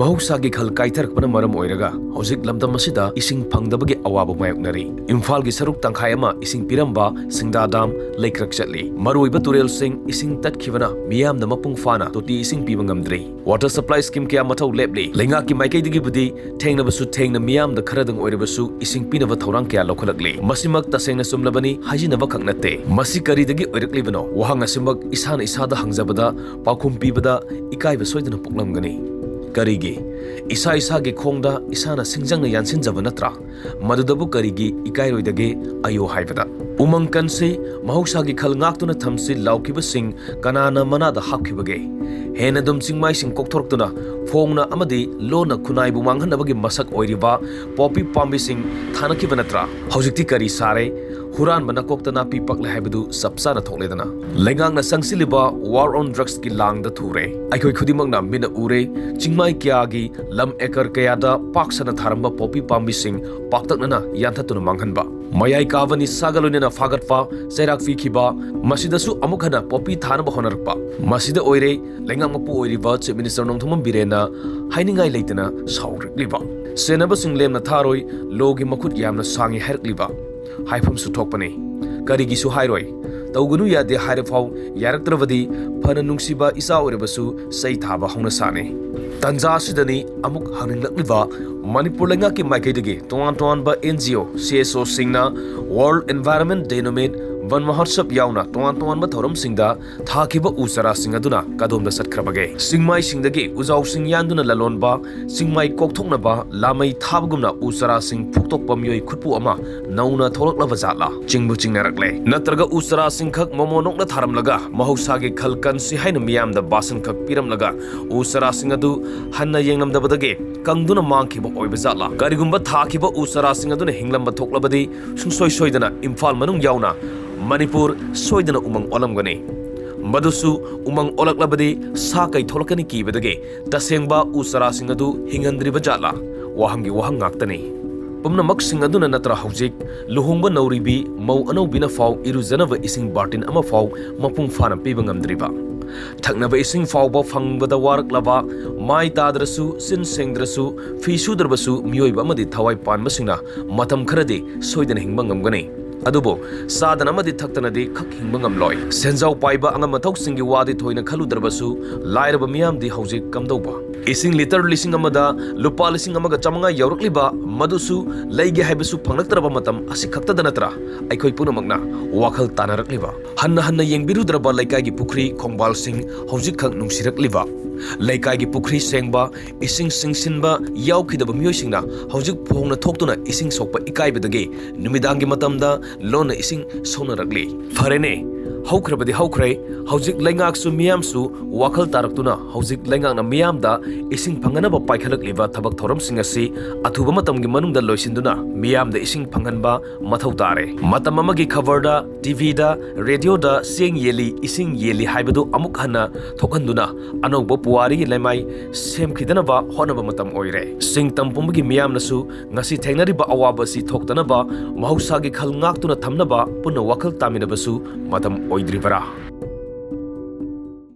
Mahusagi khal kaitharaꯛꯄꯅ maram oiraga hojik lamdam asida ising phangdabagi awaba mayoknari Imphal gi saruk tangkhai ama ising piramba singda dam leikrak chatli maroiba turel sing ising tatkhibana miyamna mapung fana toti ising piba ngamdri water supply scheme kya mathau lepli lenga ki maikai digi budi thengna basu thengna miyam da kharadang oirabasu ising pinaba thorang kya lokhalakli masimak tasengna sumlabani hajinaba khaknate masi kari dagi oirakli bano wahang asimak isana isada hangjabada pakhum pibada ikai basoidana puklamgani Karigi, isa gi khongda isana singjangna yansinjaba natra madudabu karigi ikairoidage ayo haibada umang kanse mahusagi khal ngaktuna thamsi laukiba sing kanana manada hapkibage hena dum singmai sing kokthorktuna phongna amadi lona khunaibu manghanabagi masak oiriba popi pambi sing thanakiba natra hojikti kari sare Huran manakokta na pipak le haibadu sapsana thokledana lengang na sangsiliba war on drugs ki lang da thure aikoi khudimang na mina ure chingmai kya gi lam ekar kaya da paksana tharamba popi pambi sing paktakna na yanthatuna manghanba mayai kavani sagalone na fagatpa sairak fi khiba masida su amukhana popi thanaba honarpa masida oire lengang mapu oiriba chief minister nongthomam birena hainingai leitana saurikliba senaba sing lemna tharoi logi makhut yamna sangi herkliba Haifam Sutokpane, Karigi Suhairoi, Taugunu Yade Hairafau, Yarakravadi, Pananungsiba Isa Uribasu, Saitaba Honasane. Tanza Sidani, Amuk Haininglak Manipur ki Maikadigi, Tuan ba NGO, CSO Singna, World Environment Denominate, Van Mahatsap Yauna, Tuan ba Thorum Singda, Thakiba Usara Singaduna, Kadum the Satkrabage, Singmai Singdagi, Uzau Sing Yanduna Lalonba, Singmai Koktoknaba, Lamai Tabgumna, Usara Sing Puktok Pamyoi Kupu Ama, Nauna Tolok Lavazala, Jingbu Jingarakle, Natraga Usara Sing Kak Momonok Taram Laga, Mahusagi Kalkan Sihaina Miam the Basan Kak Piram Laga, Usara Singadu, Hanna Yanam the Badage, Kangduna Mankiba Oibazala, Garigumba Takiba Usara Singaduna Hinglamba Toklabadi, Sunsoi Soidana, Imphal Manung Yauna, Manipur Soidana Umang Olamgani. Madusu Umang Olaklabadi, Sakai Tolkani Kibadage, Tasengba Usara Singadu, Hingandri Bajala, Wahangi Wahangaktani. Pumna mak singaduna natra haujik, Luhumba Nauribi, Mau Ano Bina Fau, Iruzanava Ising Bartin Ama Fau, Mapung Fana Pibangam Driba. Taknava Ising Fauba Fangbada Warak Lava, Mai Tadrasu, Sin Sengdrasu, Fisudrabasu, Mioibamadi Tawai Pan Masina, Matam Karadi, Soidan Hingbangam Gani. Adubo, Sadanamadi Taktanadi, Kak Hingbangam Loy, Senzau Paiba Angamatok Singi Wadi Toina Kaludrabasu, Lairaba Miam di Haujik Kamdoba. Ising liter lising amada, lupa lising amaga chamanga yaurukliba, madusu, laigi haibasu pangnakraba matam, asikakta danatra, aikoi punamagna, wakal tanarakliba. Hanna yang birudraba laikagi pukri, kongbal sing, haujikak nungsirakliba. Laikagi pukri sengba, ising singsinba, yaukidaba miyosingna, haujik pongna toktuna ising sokpa ikaibadage, numidangi matamda, lona ising sonarakli. Farene. Haukrabadi haukrai, Haujik Leingaksu Miyamsu, Wakal Taraktuna, Haujik Leingakna Miyamda, Ising Panganaba Paikalak Liva, Tabak Thorum Singasi, Atubamatang Gimanum da Loisinduna, Miyam the Ising Panganba, Matautare, Matamamagi Kavarda, TV-da, Radio da, Sing Yeli, Ising Yeli Haibadu Amukhana, Tokanduna, Ano Bopuari Lemai, Sem Kidanaba, Honaba Matam Oire, Sing Tampumagi Miyam Nasu, Nasi Tainariba Awaba si Toktanaba, Mahusagi Kalngaktuna Tamnaba, Puna Wakal Taminabasu, Matam Oidrivara.